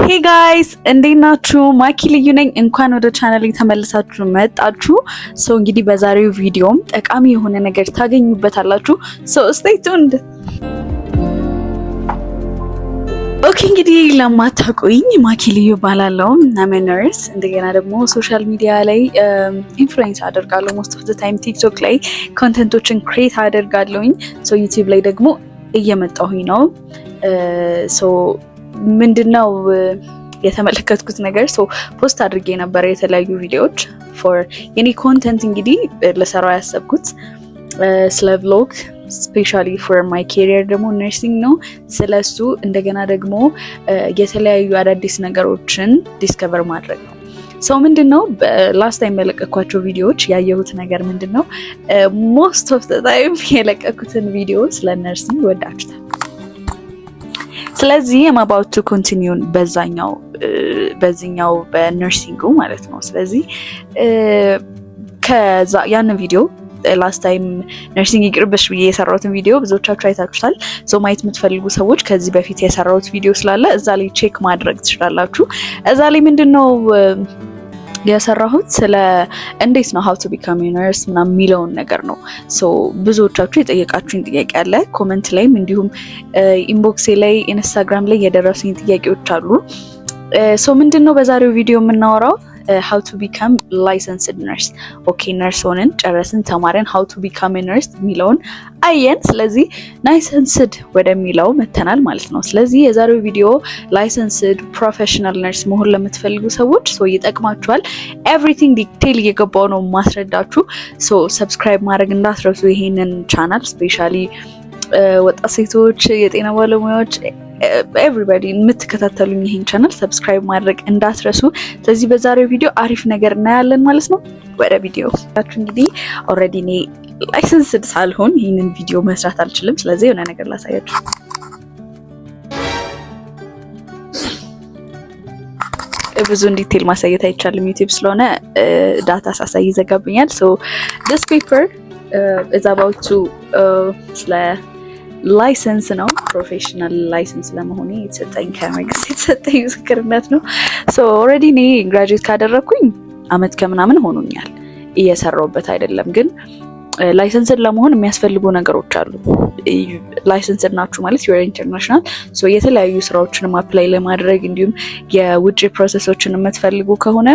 ሄይ ጋይስ እንዴት ናችሁ? ማኪ ልዩ ነኝ። እንኳን ወደ ቻናሌ ተመልሳችሁ መጣችሁ። እንግዲህ በዛሬው ቪዲዮም ጠቃሚ የሆነ ነገር ታገኙበታላችሁ። ስቴይ ቱንድ። ኦኬ እንግዲህ ለማታውቁኝ ማኪ ልዩ እባላለሁ። አም ነርስ። እንደገና ደግሞ ሶሻል ሚዲያ ላይ ኢንፍሉዌንስ አደርጋለሁ። ሞስት ኦፍ ዘ ታይም ቲክቶክ ላይ ኮንተንቶችን ክሬት አደርጋለሁኝ። ዩቲዩብ ላይ ደግሞ እየመጣሁኝ ነው። ምንድነው የተመለከትኩት ነገር ፖስት አድርጌ ነበር የተለያዩ ቪዲዮዎች ፎር የኔ ኮንተንት እንግዲህ ለሰራው ያሰብኩት ስለ ቭሎግ ስፔሻሊ ፎር ማይ ኬሪየር ደግሞ ነርሲንግ ነው። ስለሱ እንደገና ደግሞ የተለያዩ አዳዲስ ነገሮችን ዲስከቨር ማድረግ ነው። ምንድነው ላስት ታይም የለቀኳቸው ቪዲዮዎች ያየሁት ነገር ምንድነው ሞስት ኦፍ ዘ ታይም የለቀኩትን ቪዲዮ ስለ ነርሲንግ ወዳችሁታል። ስለዚህ about to continue በዚህኛው በነርሲንጉ ማለት ነው። ስለዚህ ከዛ ያንን ቪዲዮ ላስት ታይም ነርሲንግ ይቅርብሽ ብዬ የሰራሁትን ቪዲዮ ብዙዎቻችሁ አይታችሁታል። ማየት የምትፈልጉ ሰዎች ከዚህ በፊት የሰራሁት ቪዲዮ ስላለ እዛ ላይ ቼክ ማድረግ ትችላላችሁ። እዛ ላይ ምንድነው የሰራሁት ስለ እንዴት ነው how to become a nurse ምናምን የሚለውን ነገር ነው። ብዙዎቻችሁ የጠየቃችሁኝ ጥያቄ አለ ኮመንት ላይም እንዲሁም ኢንቦክሴ ላይ ኢንስታግራም ላይ የደረሱኝ ጥያቄዎች አሉ። ምንድነው በዛሬው ቪዲዮ የምናወራው how to become licensed nurse። ኦኬ ነርስ ሆነን ጨረስን ተማረን how to become a nurse የሚለውን አየን። ስለዚህ ላይሰንስድ ወደሚለው መተናል ማለት ነው። ስለዚህ የዛሬው ቪዲዮ ላይሰንስድ ፕሮፌሽናል ነርስ መሆን ለምትፈልጉ ሰዎች ይጠቅማችኋል። ኤቭሪቲንግ ዲቴይል እየገባው ነው ማስረዳችሁ። ሰብስክራይብ ማድረግ እንዳትረሱ ይሄንን ቻናል ስፔሻሊ ወጣት ሴቶች፣ የጤና ባለሙያዎች ኤቭሪባዲ የምትከታተሉኝ ይሄን ቻናል ሰብስክራይብ ማድረግ እንዳትረሱ። ስለዚህ በዛሬው ቪዲዮ አሪፍ ነገር እናያለን ማለት ነው። ወደ ቪዲዮ እንግዲህ ኦልሬዲ እኔ ላይሰንስድ ሳልሆን ይህንን ቪዲዮ መስራት አልችልም። ስለዚህ የሆነ ነገር ላሳያችሁ። ብዙ ዲቴል ማሳየት አይቻልም ዩቲዩብ ስለሆነ ዳታ ሳሳይ ይዘጋብኛል። this paper is about to ስለ ላይሰንስ ነው። ፕሮፌሽናል ላይሰንስ ለመሆኔ የተሰጠኝ ከመንግስት የተሰጠኝ ምስክርነት ነው። ኦልሬዲ እኔ ግራጁዌት ካደረኩኝ አመት ከምናምን ሆኖኛል። እየሰራሁበት አይደለም፣ ግን ላይሰንስድ ለመሆን የሚያስፈልጉ ነገሮች አሉ። ላይሰንስድ ናችሁ ማለት ዩር ኢንተርናሽናል። የተለያዩ ስራዎችንም አፕላይ ለማድረግ እንዲሁም የውጭ ፕሮሰሶችን የምትፈልጉ ከሆነ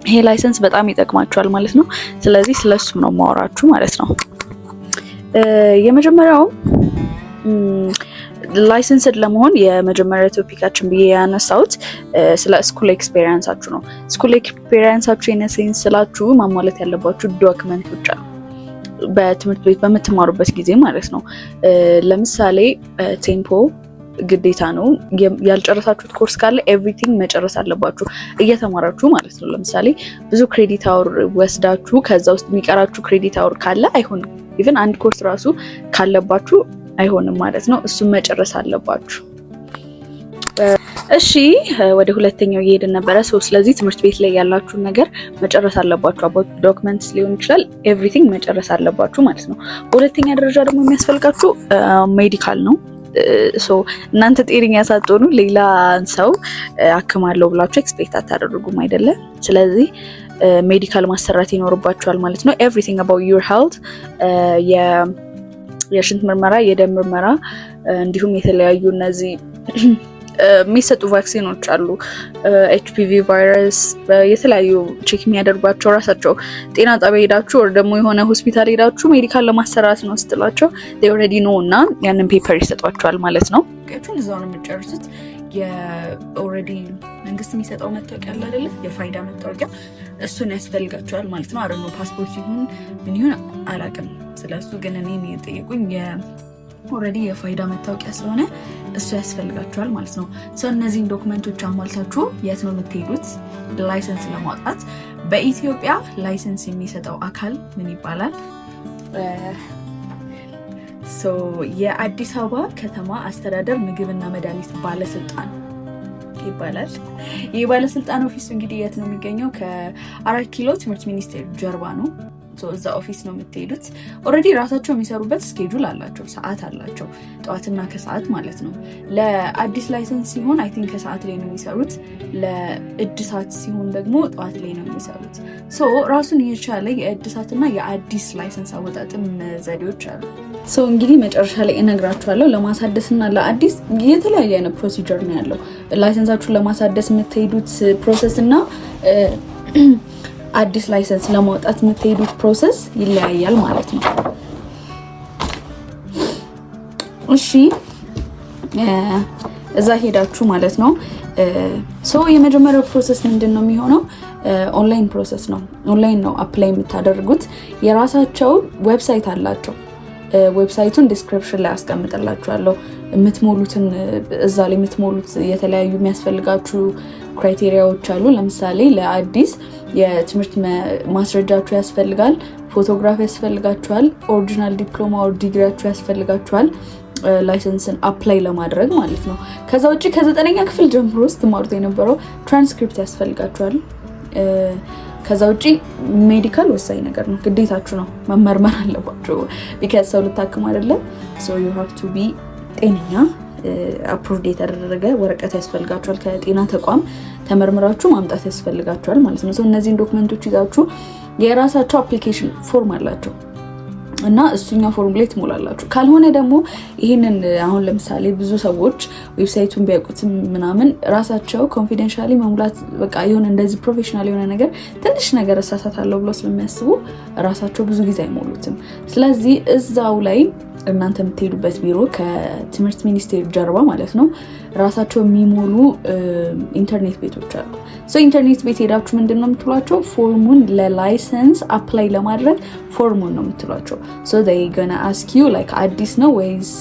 ይሄ ላይሰንስ በጣም ይጠቅማችኋል ማለት ነው። ስለዚህ ስለሱም ነው ማወራችሁ ማለት ነው። የመጀመሪያው ላይሰንስድ ለመሆን የመጀመሪያ ቶፒካችን ብዬ ያነሳሁት ስለ ስኩል ኤክስፔሪየንሳችሁ ነው። ስኩል ኤክስፔሪየንሳችሁ የነሴንስ ስላችሁ ማሟላት ያለባችሁ ዶክመንቶች አሉ በትምህርት ቤት በምትማሩበት ጊዜ ማለት ነው። ለምሳሌ ቴምፖ ግዴታ ነው። ያልጨረሳችሁት ኮርስ ካለ ኤቭሪቲንግ መጨረስ አለባችሁ እየተማራችሁ ማለት ነው። ለምሳሌ ብዙ ክሬዲት አወር ወስዳችሁ ከዛ ውስጥ የሚቀራችሁ ክሬዲት አወር ካለ አይሆንም። ኢቭን አንድ ኮርስ ራሱ ካለባችሁ አይሆንም ማለት ነው። እሱን መጨረስ አለባችሁ። እሺ ወደ ሁለተኛው እየሄድን ነበረ። ስለዚህ ትምህርት ቤት ላይ ያላችሁን ነገር መጨረስ አለባችሁ። አባውት ዶክመንትስ ሊሆን ይችላል፣ ኤቭሪቲንግ መጨረስ አለባችሁ ማለት ነው። በሁለተኛ ደረጃ ደግሞ የሚያስፈልጋችሁ ሜዲካል ነው። እናንተ ጤነኛ ሳትሆኑ ሌላ ሰው አክማለሁ ብላችሁ ኤክስፔክት አታደርጉም አይደለ? ስለዚህ ሜዲካል ማሰራት ይኖርባችኋል ማለት ነው። ኤቭሪቲንግ አባውት ዩር ሄልት፣ የሽንት ምርመራ፣ የደም ምርመራ እንዲሁም የተለያዩ እነዚህ የሚሰጡ ቫክሲኖች አሉ። ኤችፒቪ ቫይረስ የተለያዩ ቼክ የሚያደርጓቸው ራሳቸው ጤና ጣቢያ ሄዳችሁ ወር ደግሞ የሆነ ሆስፒታል ሄዳችሁ ሜዲካል ለማሰራት ነው ስትላቸው ኦልሬዲ ኖ እና ያንን ፔፐር ይሰጧቸዋል ማለት ነው። እዛው ነው የምትጨርሱት። የኦልሬዲ መንግስት የሚሰጠው መታወቂያ አለ አይደለ? የፋይዳ መታወቂያ እሱን ያስፈልጋቸዋል ማለት ነው። አረኖ ፓስፖርት ይሁን ምን ይሁን አላውቅም ስለሱ፣ ግን እኔ የጠየቁኝ ኦልሬዲ የፋይዳ መታወቂያ ስለሆነ እሱ ያስፈልጋቸዋል ማለት ነው። እነዚህን ዶክመንቶች አሟልታችሁ የት ነው የምትሄዱት ላይሰንስ ለማውጣት? በኢትዮጵያ ላይሰንስ የሚሰጠው አካል ምን ይባላል? የአዲስ አበባ ከተማ አስተዳደር ምግብና መድኃኒት ባለስልጣን ይባላል። ይህ ባለስልጣን ኦፊሱ እንግዲህ የት ነው የሚገኘው? ከ4 ኪሎ ትምህርት ሚኒስቴር ጀርባ ነው። እዛ ኦፊስ ነው የምትሄዱት። ኦልሬዲ ራሳቸው የሚሰሩበት ስኬጁል አላቸው፣ ሰዓት አላቸው፣ ጠዋትና ከሰዓት ማለት ነው። ለአዲስ ላይሰንስ ሲሆን አይ ቲንክ ከሰዓት ላይ ነው የሚሰሩት፣ ለእድሳት ሲሆን ደግሞ ጠዋት ላይ ነው የሚሰሩት። ራሱን የቻለ የእድሳትና የአዲስ ላይሰንስ አወጣጥም ዘዴዎች አሉ። እንግዲህ መጨረሻ ላይ እነግራችኋለሁ። ለማሳደስና ለአዲስ የተለያየ አይነት ፕሮሲጀር ነው ያለው። ላይሰንሳችሁን ለማሳደስ የምትሄዱት ፕሮሰስ እና አዲስ ላይሰንስ ለማውጣት የምትሄዱት ፕሮሰስ ይለያያል ማለት ነው። እሺ እዛ ሄዳችሁ ማለት ነው። የመጀመሪያው ፕሮሰስ ምንድን ነው የሚሆነው? ኦንላይን ፕሮሰስ ነው። ኦንላይን ነው አፕላይ የምታደርጉት። የራሳቸው ዌብሳይት አላቸው። ዌብሳይቱን ዲስክሪፕሽን ላይ አስቀምጥላችኋለሁ። የምትሞሉትን እዛ ላይ የምትሞሉት የተለያዩ የሚያስፈልጋችሁ ክራይቴሪያዎች አሉ። ለምሳሌ ለአዲስ የትምህርት ማስረጃችሁ ያስፈልጋል፣ ፎቶግራፍ ያስፈልጋችኋል፣ ኦሪጂናል ዲፕሎማ ኦር ዲግሪያችሁ ያስፈልጋችኋል ላይሰንስን አፕላይ ለማድረግ ማለት ነው። ከዛ ውጭ ከ9ኛ ክፍል ጀምሮ ስትማሩት የነበረው ትራንስክሪፕት ያስፈልጋችኋል። ከዛ ውጪ ሜዲካል ወሳኝ ነገር ነው፣ ግዴታችሁ ነው፣ መመርመር አለባችሁ። ቢካዝ ሰው ልታክሙ አይደለ? ዩ ሃቭ ቱ ቢ ጤነኛ አፕሩቭድ የተደረገ ወረቀት ያስፈልጋችኋል። ከጤና ተቋም ተመርምራችሁ ማምጣት ያስፈልጋችኋል ማለት ነው። እነዚህን ዶክመንቶች ይዛችሁ የራሳቸው አፕሊኬሽን ፎርም አላቸው እና እሱኛው ፎርም ላይ ትሞላላችሁ። ካልሆነ ደግሞ ይህንን አሁን ለምሳሌ ብዙ ሰዎች ዌብሳይቱን ቢያውቁትም ምናምን ራሳቸው ኮንፊደንሻሊ መሙላት በቃ የሆነ እንደዚህ ፕሮፌሽናል የሆነ ነገር ትንሽ ነገር እሳሳታለሁ ብሎ ስለሚያስቡ ራሳቸው ብዙ ጊዜ አይሞሉትም። ስለዚህ እዛው ላይ እናንተ የምትሄዱበት ቢሮ ከትምህርት ሚኒስቴር ጀርባ ማለት ነው ራሳቸው የሚሞሉ ኢንተርኔት ቤቶች አሉ። ኢንተርኔት ቤት ሄዳችሁ ምንድን ነው የምትሏቸው? ፎርሙን ለላይሰንስ አፕላይ ለማድረግ ፎርሙን ነው የምትሏቸው። they gonna ask you like አዲስ ነው ወይስ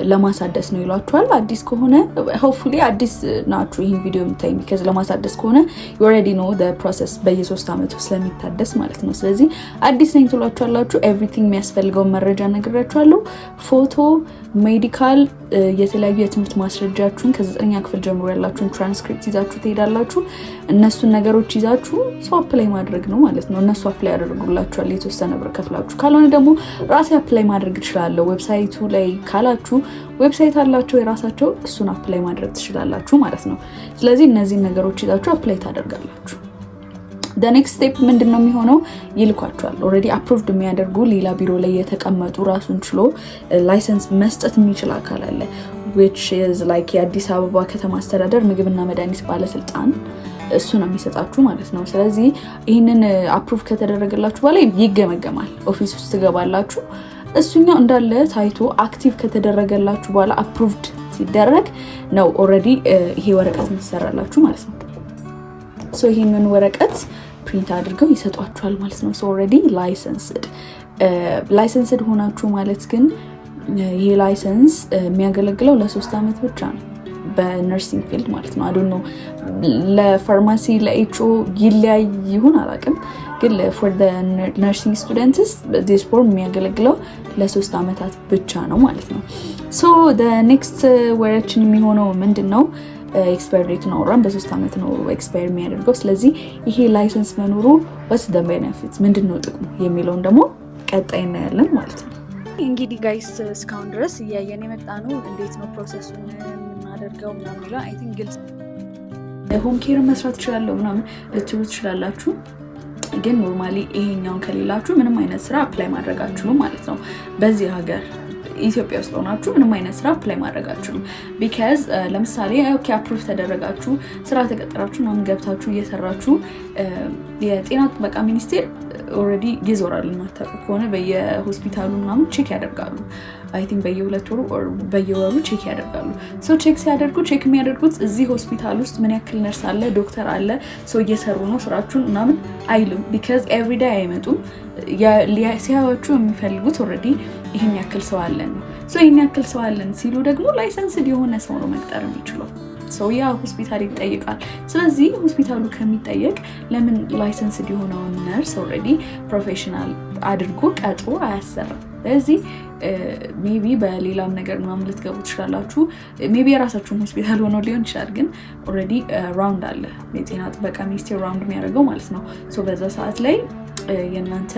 ለማሳደስ ነው ይሏችኋል። አዲስ ከሆነ hopefully አዲስ ናችሁ ይህን ቪዲዮ የምታይ because ለማሳደስ ከሆነ you already know the process በየ3 ዓመቱ ስለሚታደስ ማለት ነው። ስለዚህ አዲስ ነኝ ትሏችኋላችሁ። everything የሚያስፈልገው መረጃ ነግራችኋለሁ። ፎቶ፣ ሜዲካል፣ የተለያዩ የትምህርት ማስረጃችሁን ከ9ኛ ክፍል ጀምሮ ያላችሁን ትራንስክሪፕት ይዛችሁ ትሄዳላችሁ። እነሱን ነገሮች ይዛችሁ አፕላይ ማድረግ ነው ማለት ነው። እነሱ አፕላይ ያደርጉላችኋል የተወሰነ ብር ከፍላችሁ። ካልሆነ ደግሞ ራሴ አፕላይ ማድረግ እችላለሁ ዌብሳይቱ ላይ ካላችሁ ዌብሳይት አላቸው የራሳቸው፣ እሱን አፕላይ ማድረግ ትችላላችሁ ማለት ነው። ስለዚህ እነዚህ ነገሮች ይዛችሁ አፕላይ ታደርጋላችሁ። the next step ምንድነው የሚሆነው? ይልኳችኋል። ኦሬዲ አፕሩቭድ የሚያደርጉ ሌላ ቢሮ ላይ የተቀመጡ ራሱን ችሎ ላይሰንስ መስጠት የሚችል አካል አለ which is like የአዲስ አበባ ከተማ አስተዳደር ምግብና መድኃኒት ባለስልጣን፣ እሱ ነው የሚሰጣችሁ ማለት ነው። ስለዚህ ይህንን አፕሩቭ ከተደረገላችሁ በኋላ ይገመገማል። ኦፊስ ውስጥ ትገባላችሁ። እሱኛው እንዳለ ታይቶ አክቲቭ ከተደረገላችሁ በኋላ አፕሩቭድ ሲደረግ ነው ኦሬዲ ይሄ ወረቀት የሚሰራላችሁ ማለት ነው። ይህንን ወረቀት ፕሪንት አድርገው ይሰጧችኋል ማለት ነው። ኦሬዲ ላይሰንስድ ሆናችሁ ማለት ግን ይሄ ላይሰንስ የሚያገለግለው ለ3 ዓመት ብቻ ነው በነርሲንግ ፊልድ ማለት ነው። አይ ዶንት ኖ ለፋርማሲ ለኤችኦ ይለያይ ይሁን አላውቅም፣ ግን for the nursing students this form የሚያገለግለው ለ3 ዓመታት ብቻ ነው ማለት ነው። the next ወሬችን የሚሆነው ምንድነው? ኤክስፓየር ዴት ነው ራን በ3 ዓመት ነው ኤክስፓየር የሚያደርገው። ስለዚህ ይሄ ላይሰንስ መኖሩ what's the benefit ምንድነው ጥቅሙ የሚለውን ደግሞ ቀጣይ እናያለን ማለት ነው። እንግዲህ ጋይስ እስካሁን ድረስ እያየን የመጣ ነው እንዴት ነው ፕሮሰሱን የምናደርገው ምናምን። አይ ቲንክ ግልጽ ሆም ኬር መስራት ይችላል ምናምን ልትሉ ትችላላችሁ፣ ግን ኖርማሊ ይሄኛውን ከሌላችሁ ምንም አይነት ስራ አፕላይ ማድረግ አትችሉም ማለት ነው። በዚህ ሀገር ኢትዮጵያ ውስጥ ሆናችሁ ምንም አይነት ስራ አፕላይ ማድረግ አትችሉም። ቢካዝ ለምሳሌ ኦኬ አፕሩቭ ተደረጋችሁ፣ ስራ ተቀጠራችሁ፣ ምናምን ገብታችሁ እየሰራችሁ የጤና ጥበቃ ሚኒስቴር ኦልሬዲ ይዞራል። ማታውቁ ከሆነ በየሆስፒታሉ ምናምን ቼክ ያደርጋሉ። አይ ቲንክ በየ2 ወሩ ኦር በየወሩ ቼክ ያደርጋሉ። ቼክ ሲያደርጉ ቼክ የሚያደርጉት እዚህ ሆስፒታል ውስጥ ምን ያክል ነርስ አለ፣ ዶክተር አለ፣ እየሰሩ ነው ስራችሁን ምናምን አይሉም። ቢካዝ ኤቭሪዴይ አይመጡም። ሲያዩዋችሁ የሚፈልጉት ኦልሬዲ ይሄን ያክል ሰው አለን ነው። ይሄን ያክል ሰው አለን ሲሉ ደግሞ ላይሰንስድ የሆነ ሰው ነው መቅጠር የሚችለው። ያ ሆስፒታል ይጠይቃል። ስለዚህ ሆስፒታሉ ከሚጠየቅ ለምን ላይሰንስድ የሆነውን ነርስ ኦልሬዲ ፕሮፌሽናል አድርጎ ቀጥሮ አያሰራም? ስለዚህ ሜቢ በሌላም ነገር ምናምን ልትገቡ ትችላላችሁ። ሜቢ የራሳችሁን ሆስፒታል ሆኖ ሊሆን ይችላል። ግን ኦልሬዲ ራውንድ አለ፣ የጤና ጥበቃ ሚኒስቴር ራውንድ የሚያደርገው ማለት ነው። በዛ ሰዓት ላይ የእናንተ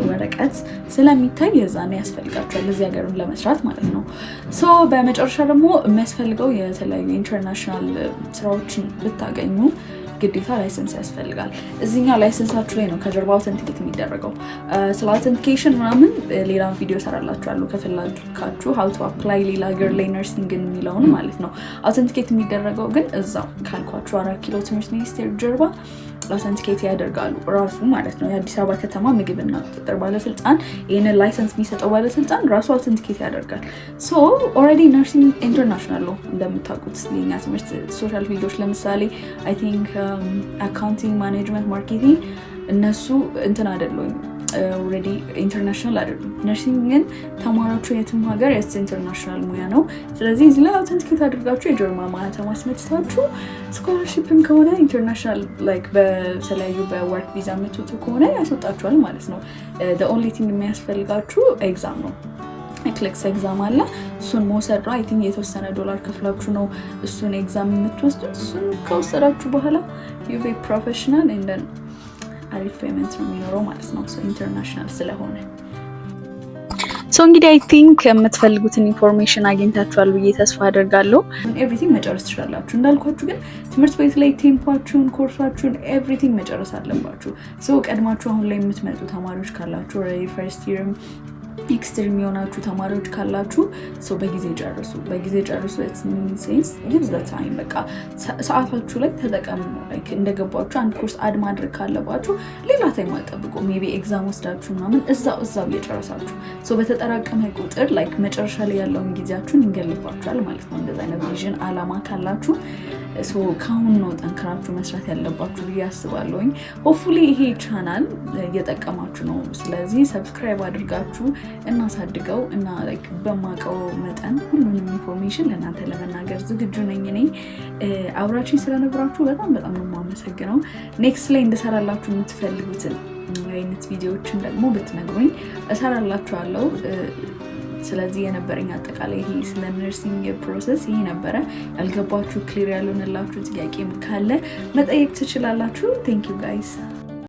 ወረቀት ስለሚታይ የዛኔ ያስፈልጋችኋል እዚህ ሀገርን ለመስራት ማለት ነው። ሶ በመጨረሻ ደግሞ የሚያስፈልገው የተለያዩ ኢንተርናሽናል ስራዎችን ብታገኙ ግዴታ ላይሰንስ ያስፈልጋል። እዚህኛው ላይሰንሳችሁ ላይ ነው ከጀርባ አውተንቲኬት የሚደረገው። ስለ አውተንቲኬሽን ምናምን ሌላ ቪዲዮ ሰራላችኋለሁ ከፈለጋችሁ how to apply ሌላ ሀገር ላይ ነርሲንግ የሚለውን ማለት ነው። አውተንቲኬት የሚደረገው ግን እዛው ካልኳችሁ 4 ኪሎ ትምህርት ሚኒስቴር ጀርባ አውተንቲኬት ያደርጋሉ ራሱ ማለት ነው። የአዲስ አበባ ከተማ ምግብና ቁጥጥር ባለስልጣን ይህንን ላይሰንስ የሚሰጠው ባለስልጣን ራሱ አውተንቲኬት ያደርጋል። ሶ ኦልሬዲ ነርሲንግ ኢንተርናሽናል ነው እንደምታውቁት። የኛ ትምህርት ሶሻል ፊልዶች ለምሳሌ አይ ቲንክ አካውንቲንግ፣ ማኔጅመንት፣ ማርኬቲንግ እነሱ እንትን አይደሉም ኦልሬዲ ኢንተርናሽናል አይደሉም። ነርሲንግ ግን ተማራችሁ የትም ሀገር ኢንተርናሽናል ሙያ ነው። ስለዚህ እዚህ ላይ አውተንቲኬት አድርጋችሁ የጀርመን ማህተም አስመትታችሁ ስኮላርሺፕም ከሆነ ኢንተርናሽናል ላይክ በተለያዩ በወርክ ቪዛ የምትወጡ ከሆነ ያስወጣችኋል ማለት ነው። the only thing የሚያስፈልጋችሁ ኤግዛም ነው። ክሊክስ ኤግዛም አለ። እሱን መውሰድ ነው። አይ ቲንክ የተወሰነ $1 ከፍላችሁ ነው እሱን ኤግዛም የምትወስዱት። እሱን ከወሰዳችሁ በኋላ you be professional and then አሪፍ ፔመንት ነው የሚኖረው ማለት ነው። ሶ ኢንተርናሽናል ስለሆነ ሶ እንግዲህ አይ ቲንክ የምትፈልጉትን ኢንፎርሜሽን አግኝታችኋል ብዬ ተስፋ አደርጋለሁ። ኤቭሪቲንግ መጨረስ ትችላላችሁ። እንዳልኳችሁ ግን ትምህርት ቤት ላይ ቴምፓችሁን፣ ኮርሳችሁን ኤቭሪቲንግ መጨረስ አለባችሁ። ሶ ቀድማችሁ አሁን ላይ የምትመጡ ተማሪዎች ካላችሁ ኦልሬዲ ፈርስት ይርም ኤክስትሪም የሆናችሁ ተማሪዎች ካላችሁ ሰው በጊዜ ጨርሱ። ኢትስ ሚኒንግ ሴንስ ጊቭስ ዘ ታይም በቃ ሰዓታችሁ ላይ ተጠቀሙ። ላይክ እንደገባችሁ አንድ ኮርስ አድ ማድረግ ካለባችሁ ሌላ ታይም አጠብቁ። ሜቢ ኤግዛም ወስዳችሁ ምናምን እዛው እየጨረሳችሁ ሰው በተጠራቀመ ቁጥር ላይክ መጨረሻ ላይ ያለውን ጊዜያችሁን ይገልባችኋል ማለት ነው። እንደዛ አይነት ቪዥን አላማ ካላችሁ ሶ ካሁን ነው ጠንክራችሁ መስራት ያለባችሁ ብዬ አስባለሁኝ። ሆፕፉሊ ይሄ ቻናል እየጠቀማችሁ ነው። ስለዚህ ሰብስክራይብ አድርጋችሁ እናሳድገው እና ላይክ በማቀው መጠን ሁሉንም ኢንፎርሜሽን ለእናንተ ለመናገር ዝግጁ ነኝ። እኔ አብራችሁ ስለነበራችሁ በጣም ነው የማመሰግነው። ኔክስት ላይ እንድሰራላችሁ የምትፈልጉትን አይነት ቪዲዮዎችን ደግሞ ብትነግሩኝ እሰራላችኋለሁ። ስለዚህ የነበረኝ አጠቃላይ ይሄ ስለ ነርሲንግ ፕሮሰስ ይሄ ነበረ። ያልገባችሁ ክሊር ያልሆነላችሁ ጥያቄም ካለ መጠየቅ ትችላላችሁ። ቴንክ ዩ ጋይስ።